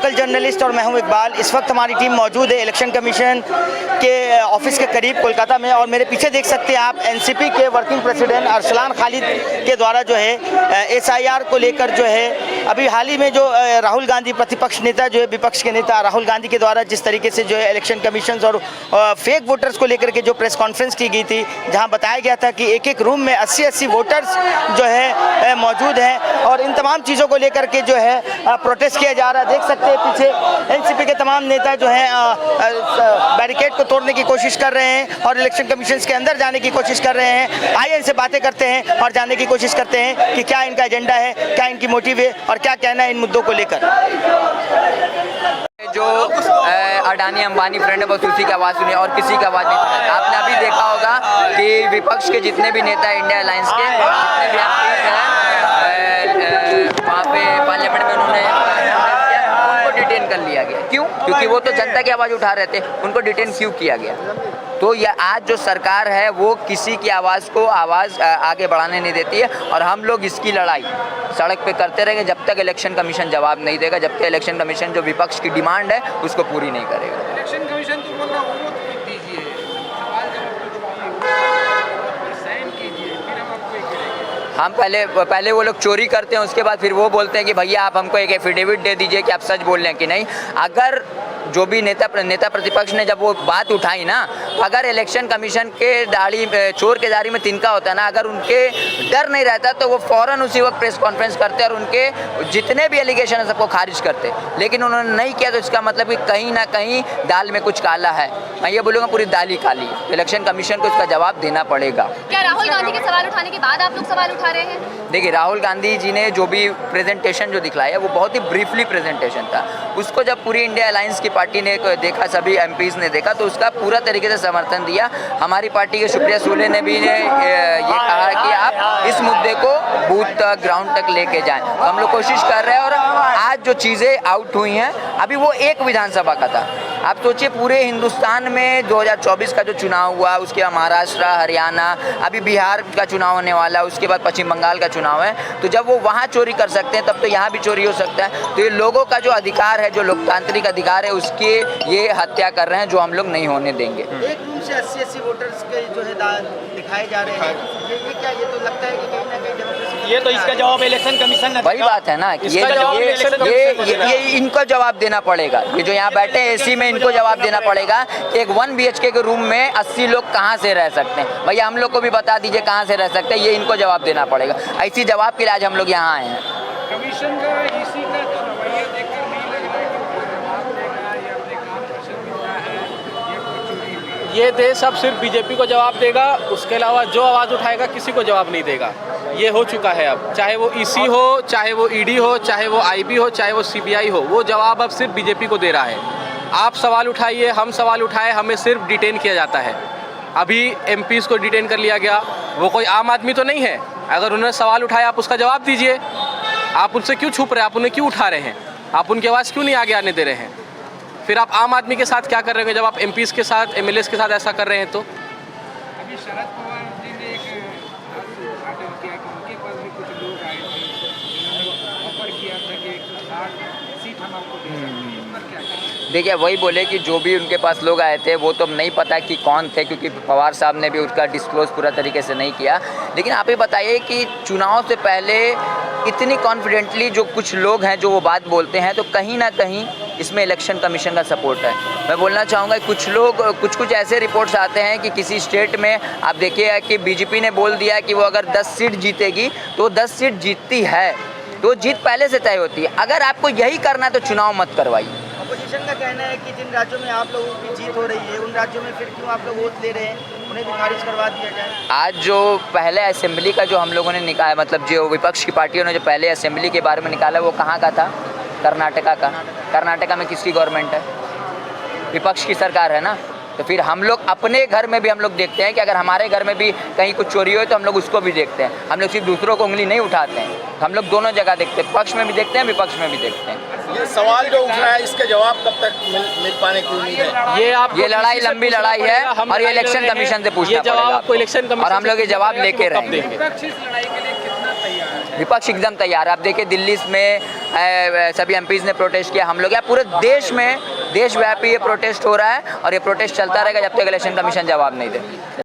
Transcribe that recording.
Local journalist और मैं हूं इकबाल। इस वक्त हमारी टीम मौजूद है इलेक्शन कमीशन के ऑफिस के करीब कोलकाता में, और मेरे पीछे देख सकते हैं आप एनसीपी के वर्किंग प्रेसिडेंट अरसलान खालिद के द्वारा जो है एसआईआर को लेकर जो है अभी हाल ही में जो राहुल गांधी प्रतिपक्ष नेता जो है विपक्ष के नेता राहुल गांधी के द्वारा जिस तरीके से जो है इलेक्शन कमीशन और फेक वोटर्स को लेकर के जो प्रेस कॉन्फ्रेंस की गई थी, जहां बताया गया था कि एक एक रूम में 80-80 वोटर्स जो है मौजूद हैं, और इन तमाम चीज़ों को लेकर के जो है प्रोटेस्ट किया जा रहा है। देख सकते हैं पीछे एनसीपी के तमाम नेता जो हैं बैरिकेड को तोड़ने की कोशिश कर रहे हैं और इलेक्शन कमीशन के अंदर जाने की कोशिश कर रहे हैं। आइए इनसे बातें करते हैं और जानने की कोशिश करते हैं कि क्या इनका एजेंडा है, क्या इनकी मोटिव है और क्या कहना है इन मुद्दों को लेकर। जो अडानी अंबानी फ्रेंड है बस उसी की आवाज़ सुनी और किसी की आवाज़ नहीं सुनी। आपने अभी देखा होगा कि विपक्ष के जितने भी नेता इंडिया अलायंस के जितने भी हैं वहाँ पे पार्लियामेंट में उन्होंने उनको डिटेन कर लिया गया। क्यों? क्योंकि वो तो जनता की आवाज़ उठा रहे थे। उनको डिटेन क्यों किया गया? तो यह आज जो सरकार है वो किसी की आवाज़ को आगे बढ़ाने नहीं देती है, और हम लोग इसकी लड़ाई सड़क पे करते रहेंगे जब तक इलेक्शन कमीशन जवाब नहीं देगा, जब तक इलेक्शन कमीशन जो विपक्ष की डिमांड है उसको पूरी नहीं करेगा। इलेक्शन कमीशन तो बोल रहा है वोट दीजिए, सवाल साइन कीजिए, फिर हम आपको हम पहले वो लोग चोरी करते हैं, उसके बाद फिर वो बोलते हैं कि भैया आप हमको एक एफिडेविट दे दीजिए कि आप सच बोल रहे हैं कि नहीं। अगर जो भी नेता प्रतिपक्ष ने जब वो बात उठाई ना, अगर इलेक्शन कमीशन के चोर के दाढ़ी में तिनका होता है ना, अगर उनके डर नहीं रहता तो वो फ़ौरन उसी वक्त प्रेस कॉन्फ्रेंस करते और उनके जितने भी एलिगेशन है सबको खारिज करते। लेकिन उन्होंने नहीं किया, तो इसका मतलब कि कहीं ना कहीं दाल में कुछ काला है। मैं ये बोलूँगा पूरी दाल ही काली है। इलेक्शन कमीशन को इसका जवाब देना पड़ेगा। क्या राहुल गांधी के सवाल उठाने के बाद आप लोग सवाल उठा रहे हैं? देखिए, राहुल गांधी जी ने जो भी प्रेजेंटेशन जो दिखलाया है वो बहुत ही ब्रीफली प्रेजेंटेशन था। उसको जब पूरी इंडिया अलायंस की पार्टी ने देखा, सभी एमपीज़ ने देखा, तो उसका पूरा तरीके से समर्थन दिया। हमारी पार्टी के सुप्रिया सुले ने भी ये कहा कि आप इस मुद्दे को बूथ तक ग्राउंड तक लेके जाएं। तो हम लोग कोशिश कर रहे हैं, और आज जो चीज़ें आउट हुई हैं, अभी वो एक विधानसभा का था। आप सोचिए पूरे हिंदुस्तान में 2024 का जो चुनाव हुआ, उसके बाद महाराष्ट्र, हरियाणा, अभी बिहार का चुनाव होने वाला है, उसके बाद पश्चिम बंगाल का चुनाव है। तो जब वो वहाँ चोरी कर सकते हैं तब तो यहाँ भी चोरी हो सकता है। तो ये लोगों का जो अधिकार है, जो लोकतांत्रिक अधिकार है, उसके ये हत्या कर रहे हैं, जो हम लोग नहीं होने देंगे। एक रूम से 80-80 वोटर्स के जो है दिखाए जा रहे हैं, ये क्या, ये तो लगता है कि कहीं ना कहीं डेमोक्रेसी, ये तो इसका जवाब इलेक्शन कमीशन, वही बात है ना, ये इनको जवाब देना पड़ेगा। ये जो यहाँ बैठे एसी में, इनको जवाब देना पड़ेगा कि एक 1 BHK के रूम में 80 लोग कहाँ से रह सकते हैं। भैया हम लोग को भी बता दीजिए कहाँ से रह सकते हैं, ये इनको जवाब देना पड़ेगा। ऐसी जवाब के लिए आज हम लोग यहाँ आए हैं। कमीशन का इसी का तो रवैया देखकर नहीं लग रहा है कि वो जवाब देगा या अपने काम पसंदीदा है या कोई चोरी हुई। ये देश अब सिर्फ बीजेपी को जवाब देगा, उसके अलावा जो आवाज़ उठाएगा किसी को जवाब नहीं देगा। ये हो चुका है अब, चाहे वो ईसी हो, चाहे वो ईडी हो, चाहे वो आईबी हो, चाहे वो सीबीआई हो, वो जवाब अब सिर्फ बीजेपी को दे रहा है। आप सवाल उठाइए, हम सवाल उठाए, हमें सिर्फ डिटेन किया जाता है। अभी एमपीज़ को डिटेन कर लिया गया, वो कोई आम आदमी तो नहीं है। अगर उन्होंने सवाल उठाया आप उसका जवाब दीजिए। आप उनसे क्यों छुप रहे हैं? आप उन्हें क्यों उठा रहे हैं? आप उनकी आवाज़ क्यों नहीं आगे आने दे रहे हैं? फिर आप आम आदमी के साथ क्या कर रहे हैं जब आप एमपीज़ के साथ, एमएलएस के साथ ऐसा कर रहे हैं? तो अभी शरद पवार जी ने एक उद्घाटन किया कि उनके पास भी कुछ लोग आए थे जिन्होंने ऑफर किया था कि 160 सीट हम आपको दे सकते हैं। इस पर क्या करें? देखिए, वही बोले कि जो भी उनके पास लोग आए थे वो तो नहीं पता कि कौन थे, क्योंकि पवार साहब ने भी उसका डिस्क्लोज पूरा तरीके से नहीं किया। लेकिन आप ये बताइए कि चुनाव से पहले इतनी कॉन्फिडेंटली जो कुछ लोग हैं जो वो बात बोलते हैं, तो कहीं ना कहीं इसमें इलेक्शन कमीशन का सपोर्ट है। मैं बोलना चाहूँगा कुछ लोग कुछ ऐसे रिपोर्ट्स आते हैं कि किसी स्टेट में आप देखिए कि बीजेपी ने बोल दिया कि वो अगर 10 सीट जीतेगी तो 10 सीट जीतती है, तो जीत पहले से तय होती है। अगर आपको यही करना है तो चुनाव मत करवाइए। अपोजिशन का कहना है कि जिन राज्यों में आप लोगों की जीत हो रही है उन राज्यों में फिर क्यों आप लोग वोट ले रहे हैं, उन्हें भी खारिज करवा दिया जाए। आज जो पहले असेंबली का जो हम लोगों ने निकाला, मतलब जो विपक्ष की पार्टियों ने जो पहले असेंबली के बारे में निकाला, वो कहाँ का था? कर्नाटका का। कर्नाटका में किसकी गवर्नमेंट है? विपक्ष की सरकार है ना। तो फिर हम लोग अपने घर में भी हम लोग देखते हैं कि अगर हमारे घर में भी कहीं कुछ चोरी हो तो हम लोग उसको भी देखते हैं। हम लोग सिर्फ दूसरों को उंगली नहीं उठाते हैं, हम लोग दोनों जगह देखते हैं, पक्ष में भी देखते हैं, विपक्ष में भी देखते हैं। ये सवाल जो उठ रहा है इसके जवाब कब तक मिल पाने की उम्मीद है? ये लड़ाई लंबी लड़ाई है और ये इलेक्शन कमीशन से पूछना पड़ेगा, और हम लोग ये जवाब लेके रहेंगे। विपक्ष इस लड़ाई के लिए कितना तैयार है? विपक्ष एकदम तैयार है। आप देखिए दिल्ली में सभी एमपीज़ ने प्रोटेस्ट किया, हम लोग यहाँ पूरे देश में देशव्यापी ये प्रोटेस्ट हो रहा है और ये प्रोटेस्ट चलता रहेगा जब तक इलेक्शन कमीशन जवाब नहीं दे।